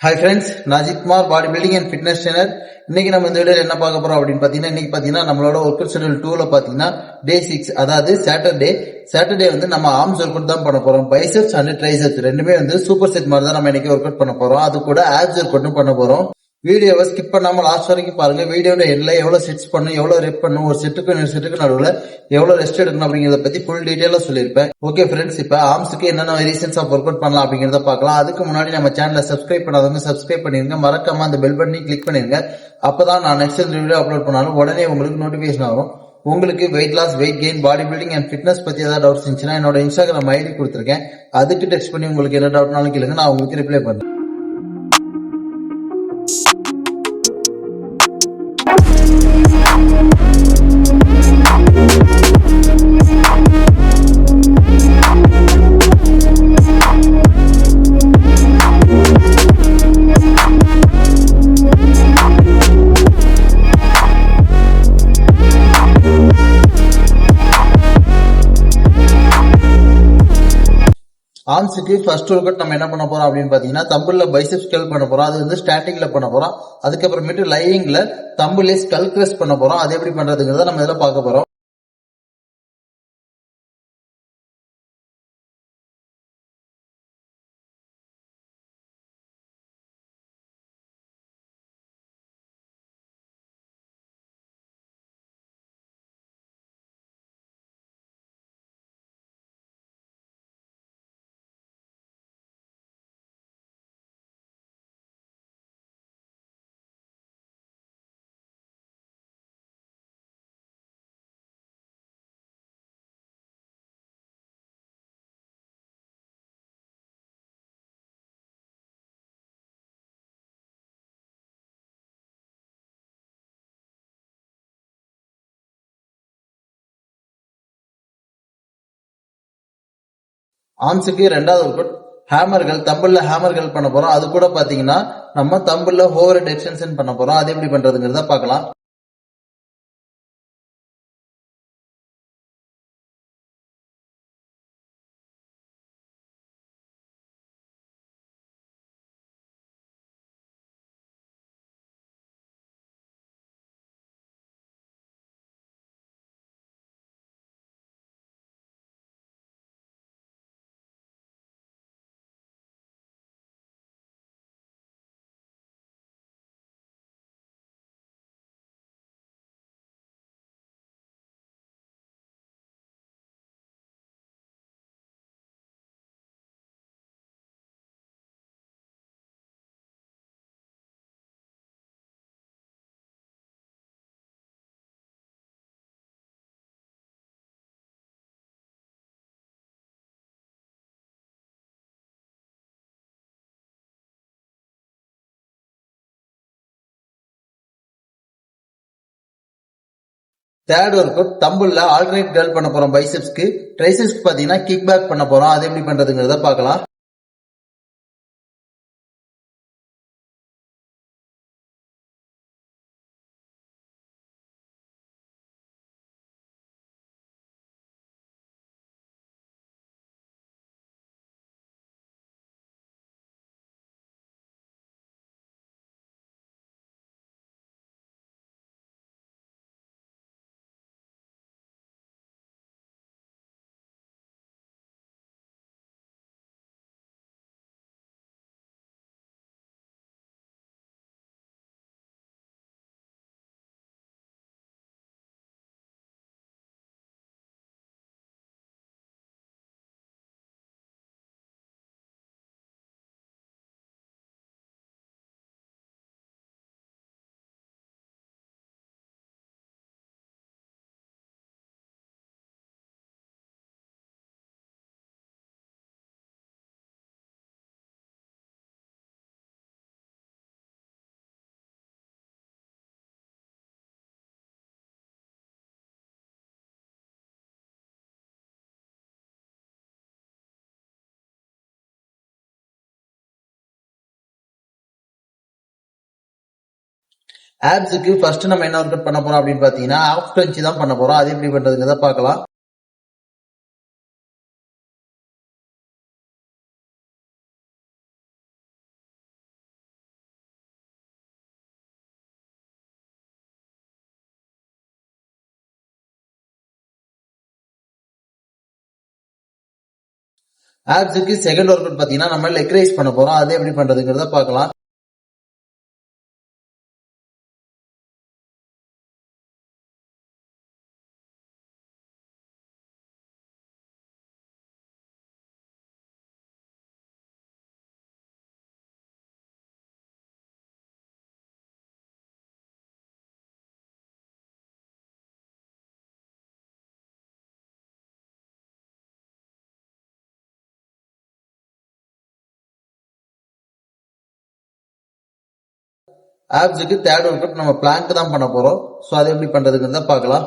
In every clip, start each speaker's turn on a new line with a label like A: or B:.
A: Hi friends, நான் அஜித்குமார், பாடி building and fitness trainer. இன்னைக்கு நம்ம இந்த வீடியோல என்ன பார்க்க போறோம் அப்படின்னு பாத்தீங்கன்னா நம்மளோட ஒர்க் அவுட் ஷெட்யூல் 2ல பாத்தீங்கன்னா டே 6, அதாவது சாட்டர்டே வந்து நம்ம ஆர்ம்ஸ் ஒர்க் அவுட் தான் பண்ண போறோம். பைசெப்ஸ் அண்ட் ட்ரைசெப்ஸ் ரெண்டுமே வந்து சூப்பர் செட் மாதிரி தான் நம்ம இன்னைக்கு ஒர்க் அவுட் பண்ண போறோம். அது கூட ஆப்ஸ் ஒர்க் அவுட்டும் பண்ண போறோம். வீடியோவை ஸ்கிப் பண்ணாம லாஸ்ட் வரைக்கும் பாருங்க. வீடியோட எண்ணில் எவ்வளவு செட்ஸ் பண்ணும், எவ்வளவு ரெப் பண்ணும், ஒரு செட்டுக்கு இன்னொரு செட்டுக்கு நடுவில் எவ்வளவு ரெஸ்ட் எடுக்கணும் அப்படிங்கறத பத்தி ஃபுல் டீடைலா சொல்லியிருப்பேன். ஓகே ஃப்ரெண்ட்ஸ், இப்ப ஆர்ம்ஸ்க்கு என்னென்ன வேரியேஷன்ஸ் ஆஃப் ஒர்க் அவுட் பண்ணலாம் அப்படிங்கறத பார்க்கலாம். அதுக்கு முன்னாடி நம்ம சேனலை சப்ஸ்கிரைப் பண்ணாதவங்க சப்ஸ்கிரைப் பண்ணிருங்க. மறக்காம அந்த பெல் பட்டனையும் கிளிக் பண்ணிருங்க. அப்பதான் நான் நெக்ஸ்ட் வீடியோ அப்லோட் பண்ணாலும் உடனே உங்களுக்கு நோட்டிபிகேஷன் ஆகும். உங்களுக்கு weight loss, weight gain, body building and fitness பத்தி ஏதாவது டவுட்ஸ் இருந்துச்சுன்னா என்னோட இன்ஸ்டாகிராம் ஐடி கொடுத்துருக்கேன். அதுக்கு டெக்ஸ்ட் பண்ணி உங்களுக்கு என்ன டவுட்னாலும் கேளுங்க, நான் உங்களுக்கு ரிப்ளை பண்றேன். ஆர்ம்ஸுக்கு ஃபர்ஸ்ட் ஒர்க் அவுட் நம்ம என்ன பண்ண போறோம் அப்படின்னு பாத்தீங்கன்னா தம்பிள்ல பைசெப்ஸ் கர்ல் பண்ண போறோம். அது வந்து ஸ்டாட்டிக்ல பண்ண போறோம். அதுக்கப்புறமேட்டு லைவிங்ல தம்பிள்ல ஸ்கல் கிரஸ் பண்ண போறோம். அது எப்படி பண்றதுங்கிறத நம்ம இதெல்லாம் பார்க்க போறோம். ஆர்ம்ஸுக்கு ரெண்டாவது ஒர்க் அவுட் ஹேமர்கள், தம்பிள்ல ஹேமர்கள் பண்ண போறோம். அது கூட பாத்தீங்கன்னா நம்ம தம்பிள்ல ஓவர் ஹெட் எக்ஸ்டென்ஷன் பண்ண போறோம். அது எப்படி பண்றதுங்கிறத பார்க்கலாம். தேர்ட் ஒர்க் அவுட் தம்பிள்ல ஆல்டர்னேட் கர்ல் பண்ண போறோம். பைசெப்ஸ்க்கு ட்ரைசெப்ஸ்க்கு பாத்தீங்கன்னா கிக் பேக் பண்ண போறோம். அது எப்படி பண்றதுங்கிறத பார்க்கலாம். ஆப்ஸுக்கு ஃபர்ஸ்ட் நம்ம என்ன ஒர்க் அவுட் பண்ண போறோம் அப்படின்னு பாத்தீங்கன்னா ஆஃப் கிரன்ச் தான் பண்ண போறோம். அது எப்படி பண்றதுங்கிறத பார்க்கலாம். ஆப்ஸுக்கு செகண்ட் ஒர்க் அவுட் பாத்தீங்கன்னா நம்ம லெக் ரைஸ் பண்ண போறோம். அது எப்படி பண்றதுங்கிறத பார்க்கலாம். ஆப்ஸுக்கு தேர்ட் ஒர்க் அவுட் நம்ம பிளாங்க் தான் பண்ண போறோம். ஸோ அது எப்படி பண்றதுங்கிறத பார்க்கலாம்.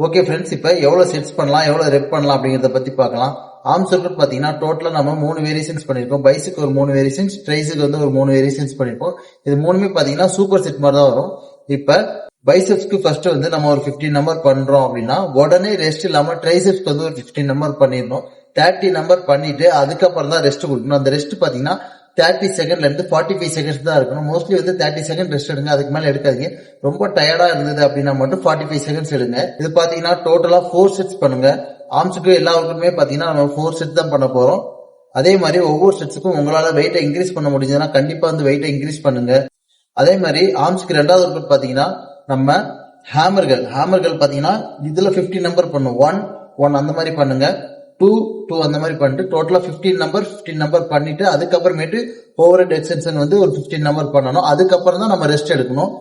A: ஓகே ஃப்ரெண்ட்ஸ், இப்போ எவ்வளவு செட்ஸ் பண்ணலாம், எவ்வளவு ரெப் பண்ணலாம் அப்படிங்கறத பத்தி பார்க்கலாம். ஆர்ம்ஸ் ஒர்க் அவுட் பாத்தீங்கன்னா டோட்டலா நம்ம 3 வேரியேஷன்ஸ் பண்ணிருக்கோம். பைஸுக்கு ஒரு 3 வேரியேஷன்ஸ், ட்ரைஸுக்கு வந்து ஒரு 3 வேரியேஷன்ஸ் பண்ணிருக்கோம். இது மூணுமே பாத்தீங்கன்னா சூப்பர் செட் மாதிரி தான் வரும். இப்ப பைசெப்ஸ்க்கு ஃபர்ஸ்ட் வந்து நம்ம ஒரு 15 நம்பர் பண்றோம் அப்படின்னா உடனே ரெஸ்ட் இல்லாம ட்ரைசெப்ஸ்க்கு வந்து ஒரு 15 நம்பர் பண்ணிடணும். 30 நம்பர் பண்ணிட்டு அதுக்கப்புறம் தான் ரெஸ்ட் கொடுக்கணும். அந்த ரெஸ்ட் பாத்தீங்கன்னா 30 செகண்ட்ல இருந்து 45 செகண்ட்ஸ் தான் இருக்கணும். மோஸ்ட்லி வந்து 30 செகண்ட் ரெஸ்ட் எடுங்க, அதுக்கு மேல எடுக்காதீங்க. ரொம்ப டயர்டா இருந்தது அப்படின்னா மட்டும் 45 செகண்ட்ஸ் எடுங்க. இது பாத்தீங்கன்னா டோட்டலா 4 செட்ஸ் பண்ணுங்க. ஆர்ம்ஸுக்கு எல்லா ஒர்க்குமே பாத்தீங்கன்னா நம்ம 4 செட் தான் பண்ண போறோம். அதே மாதிரி ஒவ்வொரு செட்ஸுக்கும் உங்களால வெயிட்டை இன்க்ரீஸ் பண்ண முடிஞ்சதுன்னா கண்டிப்பா வந்து வெயிட்டை இன்க்ரீஸ் பண்ணுங்க. அதே மாதிரி ஆர்ம்ஸ்க்கு ரெண்டாவது ஒர்க் அவுட் பாத்தீங்கன்னா நம்ம ஹேமர்கள் பாத்தீங்கன்னா இதுல 15 நம்பர் பண்ணும். 1 அந்த மாதிரி பண்ணுங்க, 2 அந்த மாதிரி பண்ணிட்டு டோட்டலா 15 நம்பர் பண்ணிட்டு அதுக்கப்புறமேட்டு ஓவர் ஹெட் எக்ஸ்டென்ஷன் வந்து ஒரு 15 நம்பர் பண்ணணும். அதுக்கப்புறம் தான் நம்ம ரெஸ்ட் எடுக்கணும்.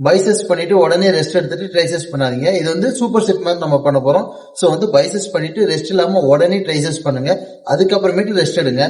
A: பைசெப்ஸ் பண்ணிட்டு உடனே ரெஸ்ட் எடுத்துட்டு ட்ரைசெப்ஸ் பண்ணாதீங்க. இது வந்து சூப்பர் செட் மாதிரி நம்ம பண்ண போறோம். சோ வந்து பைசெப்ஸ் பண்ணிட்டு ரெஸ்ட் இல்லாம உடனே ட்ரைசெப்ஸ் பண்ணுங்க, அதுக்கப்புறமேட்டு ரெஸ்ட் எடுங்க.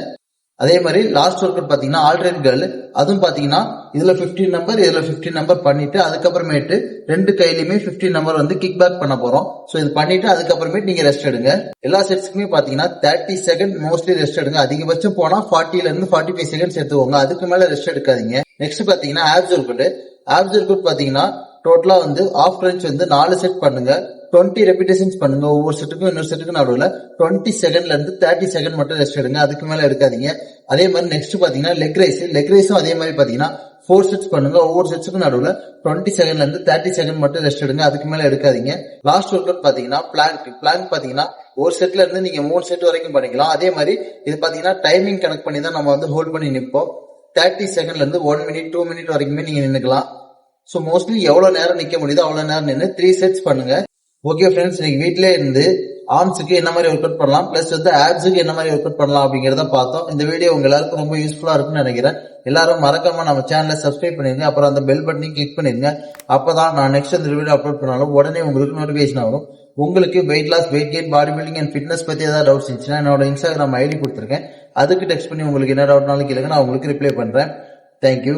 A: அதே மாதிரி லாஸ்ட் ஒர்க் அவுட் பாத்தீங்கன்னா ஆல்டர்னேட் கேர்ள், அதுவும் பாத்தீங்கன்னா இதுல 15 நம்பர் இதுல 15 நம்பர் பண்ணிட்டு அதுக்கப்புறமேட்டு ரெண்டு கையிலுமே 15 நம்பர் வந்து கிக் பேக் பண்ண போறோம். சோ இது பண்ணிட்டு அதுக்கப்புறமேட்டு நீங்க ரெஸ்ட் எடுங்க. எல்லா செட்ஸ்க்குமே பாத்தீங்கன்னா 30 செகண்ட் மோஸ்ட்லி ரெஸ்ட் எடுங்க. அதிகபட்சம் போனா 40ல இருந்து 45 செகண்ட்ஸ் எடுத்துக்கோங்க, அதுக்கு மேல ரெஸ்ட் எடுக்காதீங்க. நெக்ஸ்ட் பாத்தீங்கன்னா ஆப்ஸ் ஒர்க் அவுட் பாத்தீங்கன்னா டோட்டலா வந்து ஆஃப் கிரன்ச் வந்து 4 செட் பண்ணுங்க. 20 ரெபிடேஷன்ஸ் பண்ணுங்க. ஒவ்வொரு செட்டுக்கும் இன்னொரு செட்டுக்கும் நடுவில் 20 செகண்ட்ல இருந்து 30 செகண்ட் மட்டும் ரெஸ்ட் எடுங்க, அதுக்கு மேல எடுக்காதீங்க. அதே மாதிரி நெக்ஸ்ட் பாத்தீங்கன்னா லெக் ரைஸும் அதே மாதிரி பாத்தீங்கன்னா 4 செட்ஸ் பண்ணுங்க. ஒவ்வொரு செட்ஸுக்கும் நடுவில் 20 செகண்ட்ல இருந்து 30 செகண்ட் மட்டும் ரெஸ்ட் எடுங்க, அதுக்கு மேல எடுக்காதீங்க. லாஸ்ட் ஒர்க் அவுட் பாத்தீங்கன்னா பிளாங்க் பாத்தீங்கன்னா ஒரு செட்ல இருந்து நீங்க 3 செட் வரைக்கும் பண்ணிக்கலாம். அதே மாதிரி இது பாத்தீங்கன்னா டைமிங் கனெக்ட் பண்ணி தான் நம்ம வந்து ஹோல்ட் பண்ணி நிற்போம். 30 செகண்ட்ல இருந்து 1 மினிட் 2 மினிட் வரைக்குமே நீங்க நின்னுக்கலாம். சோ மோஸ்ட்லி எவ்வளவு நேரம் நிக்க முடியுதோ அவ்வளவு நேரம் நின்று 3 செட்ஸ் பண்ணுங்க. ஓகே ஃப்ரெண்ட்ஸ், நீங்க வீட்லயே இருந்து ஆர்ம்ஸுக்கு என்ன மாதிரி ஒர்க் அவுட் பண்ணலாம், பிளஸ் வந்து ஆப்ஸுக்கு என்ன மாதிரி ஒர்க் அவுட் பண்ணலாம் அப்படிங்கறத பார்த்தோம். இந்த வீடியோ உங்க எல்லாருக்கும் ரொம்ப யூஸ்ஃபுல்லா இருக்கும்னு நினைக்கிறேன். எல்லாரும் மறக்காம நம்ம சேனலை சப்ஸ்கிரைப் பண்ணிருங்க, அப்புறம் அந்த பெல் பட்டனையும் கிளிக் பண்ணிருங்க. அப்பதான் நான் நெக்ஸ்ட் இந்த வீடியோ அப்லோட் பண்ணாலும் உடனே உங்களுக்கு நோட்டிபிகேஷன் வரும். உங்களுக்கு weight loss, weight gain, body building and fitness பத்தி ஏதாவது டவுட்ஸ் இருந்துச்சுன்னா என்னோட இன்ஸ்டாகிராம் ஐடி கொடுத்துருக்கேன், அதுக்கு டெக்ஸ்ட் பண்ணி உங்களுக்கு என்ன டவுட்னாலும் கேளுங்க, நான் உங்களுக்கு ரிப்ளை பண்றேன். தேங்க்யூ.